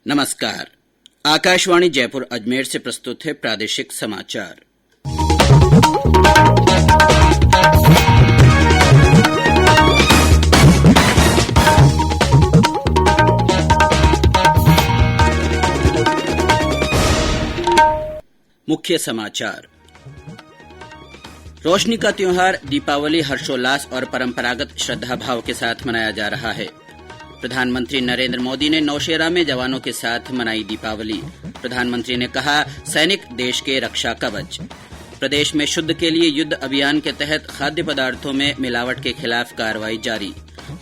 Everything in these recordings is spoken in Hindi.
नमस्कार। आकाशवाणी जयपुर अजमेर से प्रस्तुत है प्रादेशिक समाचार। मुख्य समाचार। रोशनी का त्योहार दीपावली हर्षोल्लास और परंपरागत श्रद्धा भाव के साथ मनाया जा रहा है। प्रधानमंत्री नरेंद्र मोदी ने नौशेरा में जवानों के साथ मनाई दीपावली। प्रधानमंत्री ने कहा, सैनिक देश के रक्षा कवच। प्रदेश में शुद्ध के लिए युद्ध अभियान के तहत खाद्य पदार्थों में मिलावट के खिलाफ कार्रवाई जारी।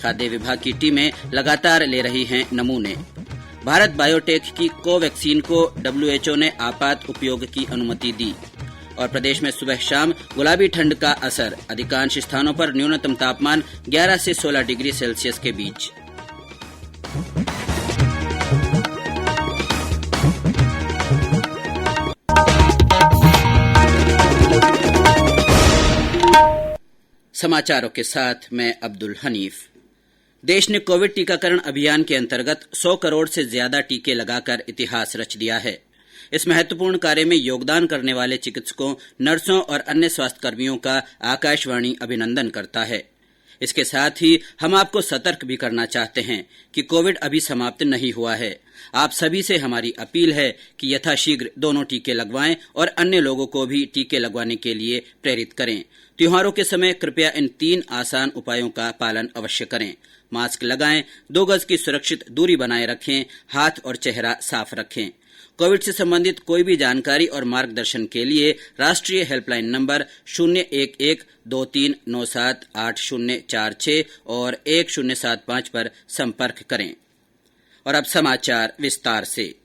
खाद्य विभाग की टीमें लगातार ले रही हैं नमूने। भारत बायोटेक की कोवैक्सीन को WHO ने आपात उपयोग की अनुमति दी। और प्रदेश में सुबह शाम गुलाबी ठंड का असर। अधिकांश स्थानों पर न्यूनतम तापमान 11 से 16 डिग्री सेल्सियस के बीच। समाचारों के साथ मैं अब्दुल हनीफ। देश ने कोविड टीकाकरण अभियान के अंतर्गत 100 करोड़ से ज्यादा टीके लगाकर इतिहास रच दिया है। इस महत्वपूर्ण कार्य में योगदान करने वाले चिकित्सकों, नर्सों और अन्य स्वास्थ्यकर्मियों का आकाशवाणी अभिनंदन करता है। इसके साथ ही हम आपको सतर्क भी करना चाहते हैं कि कोविड अभी समाप्त नहीं हुआ है। आप सभी से हमारी अपील है कि यथाशीघ्र दोनों टीके लगवाएं और अन्य लोगों को भी टीके लगवाने के लिए प्रेरित करें। त्योहारों के समय कृपया इन 3 आसान उपायों का पालन अवश्य करें। मास्क लगाएं, 2 गज की सुरक्षित दूरी बनाए रखें, हाथ और चेहरा साफ रखें। कोविड से संबंधित कोई भी जानकारी और मार्गदर्शन के लिए राष्ट्रीय हेल्पलाइन नंबर 01123978046 और 1075 पर संपर्क करें। और अब समाचार विस्तार से।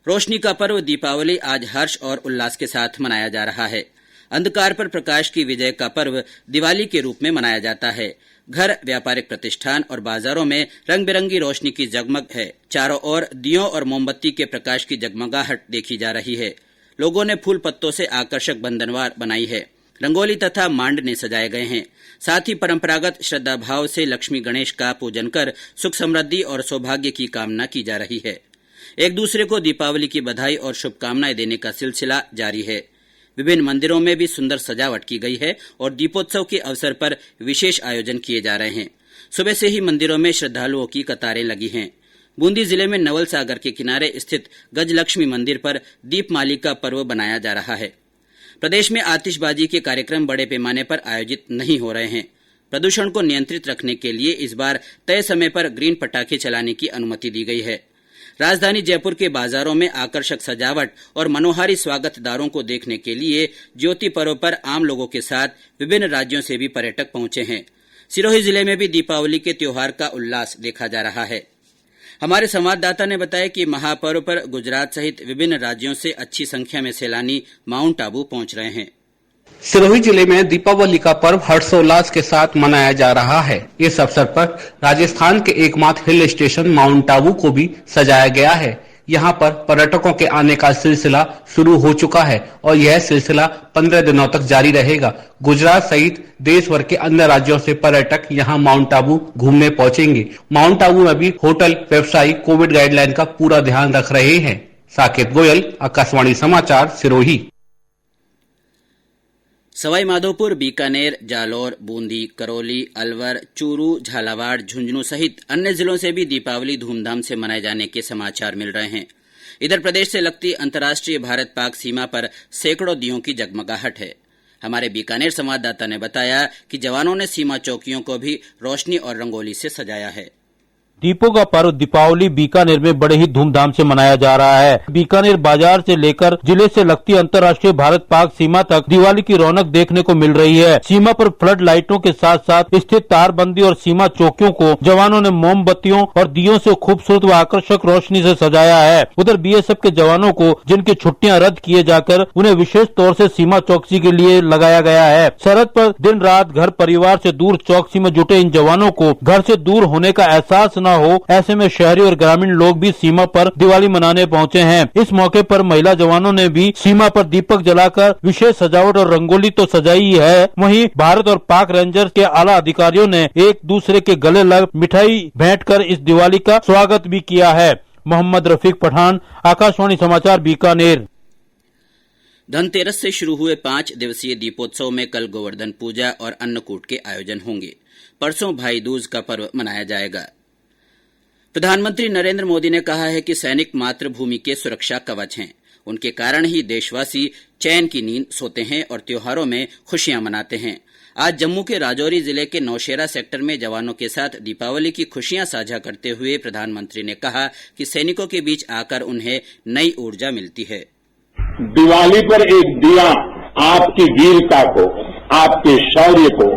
रोशनी का पर्व दीपावली आज हर्ष और उल्लास के साथ मनाया जा रहा है। अंधकार पर प्रकाश की विजय का पर्व दिवाली के रूप में मनाया जाता है। घर, व्यापारिक प्रतिष्ठान और बाजारों में रंग बिरंगी रोशनी की जगमग है। चारों ओर दियों और मोमबत्ती के प्रकाश की जगमगाहट देखी जा रही है। लोगों ने फूल पत्तों से आकर्षक बंधनवार बनाई है। रंगोली तथा मांडने सजाए गए हैं। साथ ही परंपरागत श्रद्धा भाव से लक्ष्मी गणेश का पूजन कर सुख समृद्धि और सौभाग्य की कामना की जा रही है। एक दूसरे को दीपावली की बधाई और शुभकामनाएं देने का सिलसिला जारी है। विभिन्न मंदिरों में भी सुंदर सजावट की गई है और दीपोत्सव के अवसर पर विशेष आयोजन किए जा रहे हैं। सुबह से ही मंदिरों में श्रद्धालुओं की कतारें लगी हैं। बूंदी जिले में नवल सागर के किनारे स्थित गजलक्ष्मी मंदिर पर दीपमाली का पर्व बनाया जा रहा है। प्रदेश में आतिशबाजी के कार्यक्रम बड़े पैमाने पर आयोजित नहीं हो रहे हैं। प्रदूषण को नियंत्रित रखने के लिए इस बार तय समय पर ग्रीन पटाखे चलाने की अनुमति दी गई है। राजधानी जयपुर के बाजारों में आकर्षक सजावट और मनोहारी स्वागतदारों को देखने के लिए ज्योति पर्व पर आम लोगों के साथ विभिन्न राज्यों से भी पर्यटक पहुंचे हैं। सिरोही जिले में भी दीपावली के त्योहार का उल्लास देखा जा रहा है। हमारे संवाददाता ने बताया कि महापर्व पर गुजरात सहित विभिन्न राज्यों से अच्छी संख्या में सैलानी माउंट आबू पहुंच रहे हैं। सिरोही जिले में दीपावली का पर्व हर्षोल्लास के साथ मनाया जा रहा है। इस अवसर पर राजस्थान के एकमात्र हिल स्टेशन माउंट आबू को भी सजाया गया है। यहाँ पर पर्यटकों के आने का सिलसिला शुरू हो चुका है और यह सिलसिला 15 दिनों तक जारी रहेगा। गुजरात सहित देश भर के अन्य राज्यों से पर्यटक यहाँ माउंट आबू घूमने पहुंचेंगे। माउंट आबू में भी होटल व्यवसायी कोविड गाइडलाइन का पूरा ध्यान रख रहे हैं। साकेत गोयल, आकाशवाणी समाचार, सिरोही। सवाई माधोपुर, बीकानेर, जालौर, बूंदी, करौली, अलवर, चूरू, झालावाड़, झुंझुनू सहित अन्य जिलों से भी दीपावली धूमधाम से मनाए जाने के समाचार मिल रहे हैं। इधर प्रदेश से लगती अंतर्राष्ट्रीय भारत पाक सीमा पर सैकड़ों दियों की जगमगाहट है। हमारे बीकानेर संवाददाता ने बताया कि जवानों ने सीमा चौकियों को भी रोशनी और रंगोली से सजाया है। दीपों का पर्व दीपावली बीकानेर में बड़े ही धूमधाम से मनाया जा रहा है। बीकानेर बाजार से लेकर जिले से लगती अंतर्राष्ट्रीय भारत पाक सीमा तक दिवाली की रौनक देखने को मिल रही है। सीमा पर फ्लड लाइटों के साथ साथ स्थित तारबंदी और सीमा चौकियों को जवानों ने मोमबत्तियों और दियों से खूबसूरत व आकर्षक रोशनी से सजाया है। उधर BSF के जवानों को जिनकी छुट्टियां रद्द किए जाकर उन्हें विशेष तौर से सीमा चौकसी के लिए लगाया गया है। सरहद पर दिन रात घर परिवार से दूर चौकसी में जुटे इन जवानों को घर से दूर होने का एहसास न हो, ऐसे में शहरी और ग्रामीण लोग भी सीमा पर दिवाली मनाने पहुंचे हैं। इस मौके पर महिला जवानों ने भी सीमा पर दीपक जलाकर विशेष सजावट और रंगोली तो सजाई है, वहीं भारत और पाक रेंजर्स के आला अधिकारियों ने एक दूसरे के गले लग मिठाई भेंट कर इस दिवाली का स्वागत भी किया है। मोहम्मद रफीक पठान, आकाशवाणी समाचार, बीकानेर। धनतेरस से शुरू हुए 5 दिवसीय दीपोत्सव में कल गोवर्धन पूजा और अन्नकूट के आयोजन होंगे। परसों भाई दूज का पर्व मनाया जाएगा। प्रधानमंत्री नरेंद्र मोदी ने कहा है कि सैनिक मातृभूमि के सुरक्षा कवच हैं। उनके कारण ही देशवासी चैन की नींद सोते हैं और त्योहारों में खुशियां मनाते हैं। आज जम्मू के राजौरी जिले के नौशेरा सेक्टर में जवानों के साथ दीपावली की खुशियां साझा करते हुए प्रधानमंत्री ने कहा कि सैनिकों के बीच आकर उन्हें नई ऊर्जा मिलती है। दिवाली पर एक दिया आपकी वीरता को, आपके शौर्य को,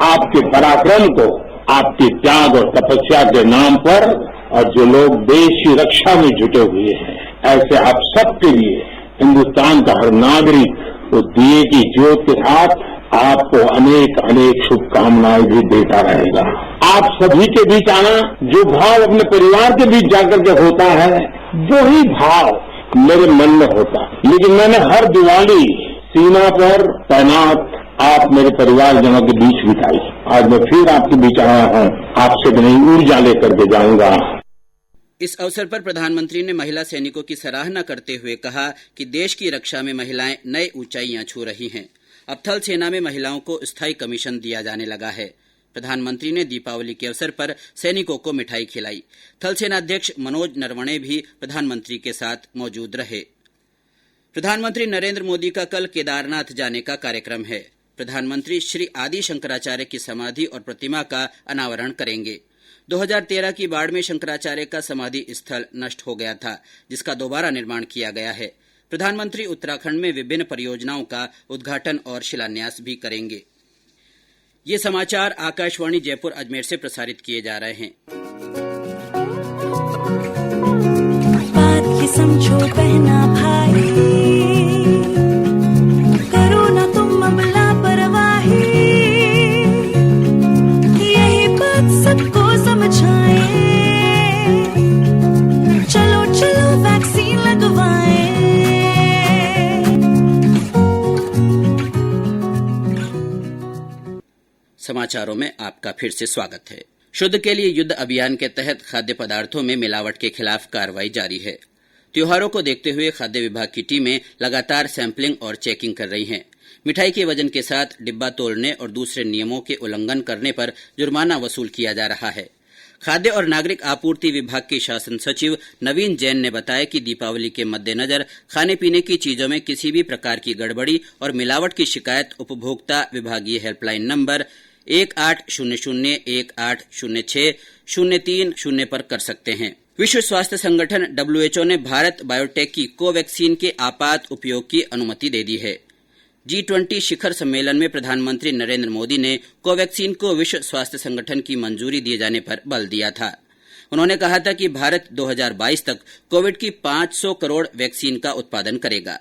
आपके पराक्रम को, आपके त्याग और तपस्या के नाम पर, और जो लोग देश की रक्षा में जुटे हुए हैं, ऐसे आप सबके लिए हिंदुस्तान का हर नागरिक उस दिए की ज्योत के साथ आपको अनेक अनेक शुभकामनाएं भी देता रहेगा। आप सभी के बीच आना, जो भाव अपने परिवार के बीच जाकर के होता है, वही भाव मेरे मन में होता है। लेकिन मैंने हर दिवाली सीमा पर तैनात आप मेरे परिवारजनों के बीच बिताई। आज मैं फिर आपके बीच आया हूं, आपसे नई ऊर्जा लेकर के जाऊंगा। इस अवसर पर प्रधानमंत्री ने महिला सैनिकों की सराहना करते हुए कहा कि देश की रक्षा में महिलाएं नई ऊंचाइयां छू रही हैं। अब थल सेना में महिलाओं को स्थायी कमीशन दिया जाने लगा है। प्रधानमंत्री ने दीपावली के अवसर पर सैनिकों को मिठाई खिलाई। थल सेनाध्यक्ष मनोज नरवणे भी प्रधानमंत्री के साथ मौजूद रहे। प्रधानमंत्री नरेंद्र मोदी का कल केदारनाथ जाने का कार्यक्रम है। प्रधानमंत्री श्री आदि शंकराचार्य की समाधि और प्रतिमा का अनावरण करेंगे। 2013 की बाढ़ में शंकराचार्य का समाधि स्थल नष्ट हो गया था, जिसका दोबारा निर्माण किया गया है। प्रधानमंत्री उत्तराखंड में विभिन्न परियोजनाओं का उद्घाटन और शिलान्यास भी करेंगे। ये समाचार आकाशवाणी जयपुर अजमेर से प्रसारित किए जा रहे हैं। बात की समझो बहना भाई, करो ना तुम अब लापरवाही, यही बात सबको समझाएं, चलो चलो वैक्सीन लगवाएं। समाचारों में आपका फिर से स्वागत है। शुद्ध के लिए युद्ध अभियान के तहत खाद्य पदार्थों में मिलावट के खिलाफ कार्रवाई जारी है। त्योहारों को देखते हुए खाद्य विभाग की टीमें लगातार सैंपलिंग और चेकिंग कर रही हैं। मिठाई के वजन के साथ डिब्बा तोड़ने और दूसरे नियमों के उल्लंघन करने पर जुर्माना वसूल किया जा रहा है। खाद्य और नागरिक आपूर्ति विभाग के शासन सचिव नवीन जैन ने बताया कि दीपावली के मद्देनजर खाने पीने की चीजों में किसी भी प्रकार की गड़बड़ी और मिलावट की शिकायत उपभोक्ता विभागीय हेल्पलाइन नंबर 1800-1806-03 पर कर सकते हैं। विश्व स्वास्थ्य संगठन WHO ने भारत बायोटेक की कोवैक्सीन के आपात उपयोग की अनुमति दे दी है। G20 शिखर सम्मेलन में प्रधानमंत्री नरेंद्र मोदी ने कोवैक्सीन को विश्व स्वास्थ्य संगठन की मंजूरी दिए जाने पर बल दिया था। उन्होंने कहा था कि भारत 2022 तक कोविड की 500 करोड़ वैक्सीन का उत्पादन करेगा।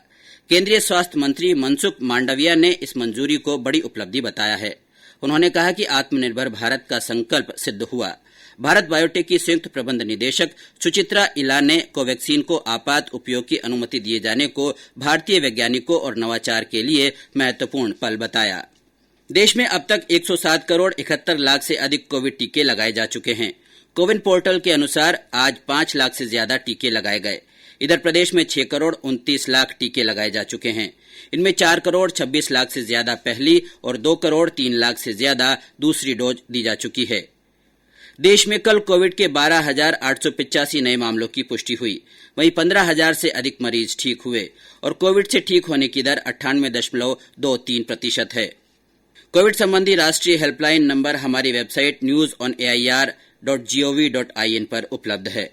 केंद्रीय स्वास्थ्य मंत्री मनसुख मांडविया ने इस मंजूरी को बड़ी उपलब्धि बताया है। उन्होंने कहा कि आत्मनिर्भर भारत का संकल्प सिद्ध हुआ। भारत बायोटेक की संयुक्त प्रबंध निदेशक सुचित्रा इला ने कोवैक्सीन को आपात उपयोग की अनुमति दिए जाने को भारतीय वैज्ञानिकों और नवाचार के लिए महत्वपूर्ण पल बताया। देश में अब तक 107 करोड़ 71 लाख से अधिक कोविड टीके लगाए जा चुके हैं। कोविन पोर्टल के अनुसार आज 5 लाख से ज्यादा टीके लगाए गए। इधर प्रदेश में 6 करोड़ 29 लाख टीके लगाए जा चुके हैं। इनमें 4 करोड़ 26 लाख से ज्यादा पहली और 2 करोड़ 3 लाख से ज्यादा दूसरी डोज दी जा चुकी है। देश में कल कोविड के 12,885 नए मामलों की पुष्टि हुई। वहीं 15,000 से अधिक मरीज ठीक हुए और कोविड से ठीक होने की दर 98.23% है। कोविड संबंधी राष्ट्रीय हेल्पलाइन नंबर हमारी वेबसाइट newsonair.gov.in पर उपलब्ध है।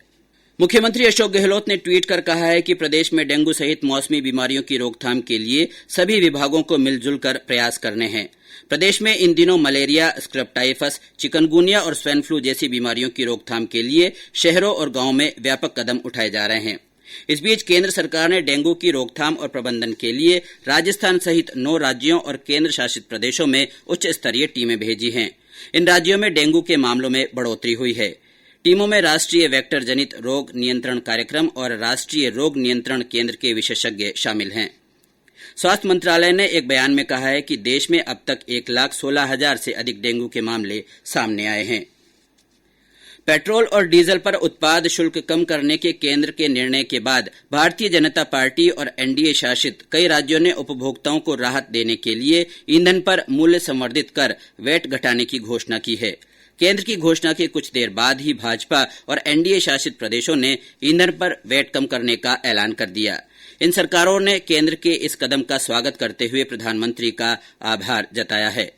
मुख्यमंत्री अशोक गहलोत ने ट्वीट कर कहा है कि प्रदेश में डेंगू सहित मौसमी बीमारियों की रोकथाम के लिए सभी विभागों को मिलजुल कर प्रयास करने हैं। प्रदेश में इन दिनों मलेरिया, स्क्रब टाइफस, चिकनगुनिया और स्वाइन फ्लू जैसी बीमारियों की रोकथाम के लिए शहरों और गांवों में व्यापक कदम उठाए जा रहे हैं। इस बीच केंद्र सरकार ने डेंगू की रोकथाम और प्रबंधन के लिए राजस्थान सहित 9 राज्यों और केंद्र शासित प्रदेशों में उच्च स्तरीय टीमें भेजी हैं। इन राज्यों में डेंगू के मामलों में बढ़ोतरी हुई है। टीमों में राष्ट्रीय वेक्टर जनित रोग नियंत्रण कार्यक्रम और राष्ट्रीय रोग नियंत्रण केंद्र के विशेषज्ञ शामिल हैं। स्वास्थ्य मंत्रालय ने एक बयान में कहा है कि देश में अब तक 1,16,000 से अधिक डेंगू के मामले सामने आए हैं। पेट्रोल और डीजल पर उत्पाद शुल्क कम करने के केंद्र के निर्णय के बाद भारतीय जनता पार्टी और एनडीए शासित कई राज्यों ने उपभोक्ताओं को राहत देने के लिए ईंधन पर मूल्य संवर्धित कर वैट घटाने की घोषणा की है। केंद्र की घोषणा के कुछ देर बाद ही भाजपा और एनडीए शासित प्रदेशों ने ईंधन पर वैट कम करने का ऐलान कर दिया। इन सरकारों ने केंद्र के इस कदम का स्वागत करते हुए प्रधानमंत्री का आभार जताया है।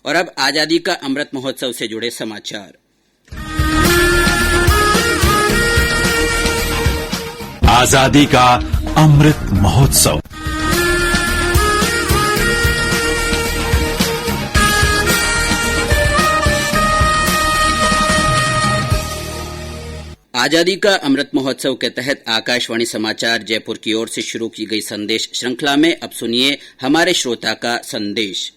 और अब आजादी का अमृत महोत्सव से जुड़े समाचार। आजादी का अमृत महोत्सव। आजादी का अमृत महोत्सव के तहत आकाशवाणी समाचार जयपुर की ओर से शुरू की गई संदेश श्रृंखला में अब सुनिए हमारे श्रोता का संदेश।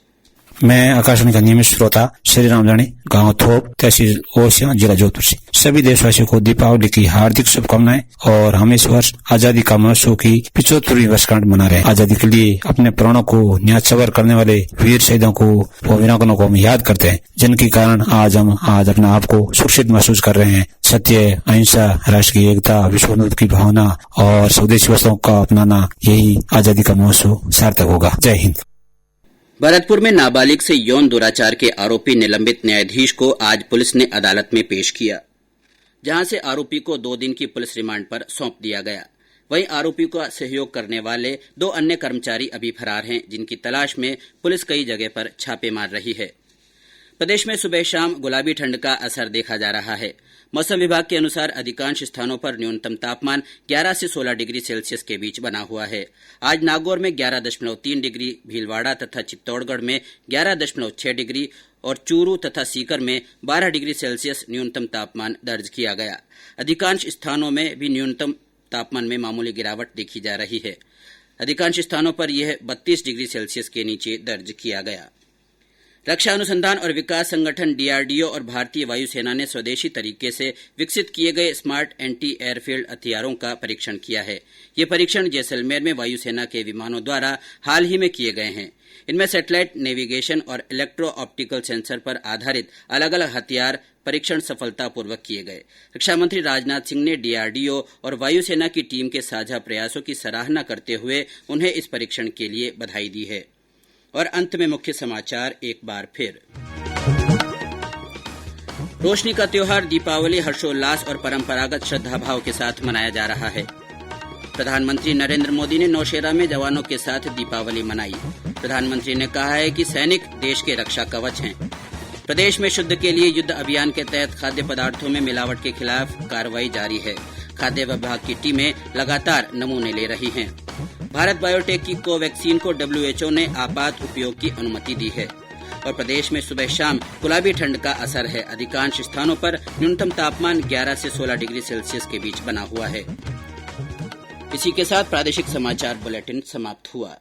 मैं आकाशवाणी का नियमित श्रोता श्री राम जानी, गांव थोप, तहसील ओसियां, जिला जोधपुर से सभी देशवासियों को दीपावली की हार्दिक शुभकामनाएं और हम इस वर्ष आजादी का महोत्सव की 75वीं वर्षगांठ मना रहे हैं। आजादी के लिए अपने प्राणों को न्याछावर करने वाले वीर शहीदों को और वीरांगनाओं को हम याद करते हैं, जिनके कारण आज अपने आप को सुरक्षित महसूस कर रहे हैं। सत्य, अहिंसा, राष्ट्र की एकता, विश्व की भावना और स्वदेशी वस्तुओं का अपनाना, यही आजादी का महोत्सव सार्थक होगा। जय हिंद। भरतपुर में नाबालिग से यौन दुराचार के आरोपी निलंबित न्यायाधीश को आज पुलिस ने अदालत में पेश किया, जहां से आरोपी को 2 दिन की पुलिस रिमांड पर सौंप दिया गया। वहीं आरोपी का सहयोग करने वाले 2 अन्य कर्मचारी अभी फरार हैं, जिनकी तलाश में पुलिस कई जगह पर छापे मार रही है। प्रदेश में सुबह शाम गुलाबी ठंड का असर देखा जा रहा है। मौसम विभाग के अनुसार अधिकांश स्थानों पर न्यूनतम तापमान 11 से 16 डिग्री सेल्सियस के बीच बना हुआ है। आज नागौर में 11.3 डिग्री, भीलवाड़ा तथा चित्तौड़गढ़ में 11.6 डिग्री और चूरू तथा सीकर में 12 डिग्री सेल्सियस न्यूनतम तापमान दर्ज किया गया। अधिकांश स्थानों में भी न्यूनतम तापमान में मामूली गिरावट देखी जा रही है। अधिकांश स्थानों पर यह 32 डिग्री सेल्सियस के नीचे दर्ज किया गया। रक्षा अनुसंधान और विकास संगठन डीआरडीओ और भारतीय वायुसेना ने स्वदेशी तरीके से विकसित किए गए स्मार्ट एंटी एयरफील्ड हथियारों का परीक्षण किया है। ये परीक्षण जैसलमेर में वायुसेना के विमानों द्वारा हाल ही में किए गए हैं। इनमें सैटेलाइट नेविगेशन और इलेक्ट्रो ऑप्टिकल सेंसर पर आधारित अलग अलग हथियार परीक्षण सफलतापूर्वक किए गए। रक्षा मंत्री राजनाथ सिंह ने डीआरडीओ और वायुसेना की टीम के साझा प्रयासों की सराहना करते हुए उन्हें इस परीक्षण के लिए बधाई दी है। और अंत में मुख्य समाचार एक बार फिर। रोशनी का त्योहार दीपावली हर्षोल्लास और परंपरागत श्रद्धाभाव के साथ मनाया जा रहा है। प्रधानमंत्री नरेंद्र मोदी ने नौशेरा में जवानों के साथ दीपावली मनाई। प्रधानमंत्री ने कहा है कि सैनिक देश के रक्षा कवच हैं। प्रदेश में शुद्ध के लिए युद्ध अभियान के तहत खाद्य पदार्थों में मिलावट के खिलाफ कार्रवाई जारी है। खाद्य विभाग की टीमें लगातार नमूने ले रही हैं। भारत बायोटेक की कोवैक्सीन को WHO ने आपात उपयोग की अनुमति दी है। और प्रदेश में सुबह शाम गुलाबी ठंड का असर है। अधिकांश स्थानों पर न्यूनतम तापमान 11 से 16 डिग्री सेल्सियस के बीच बना हुआ है। इसी के साथ प्रादेशिक समाचार बुलेटिन समाप्त हुआ।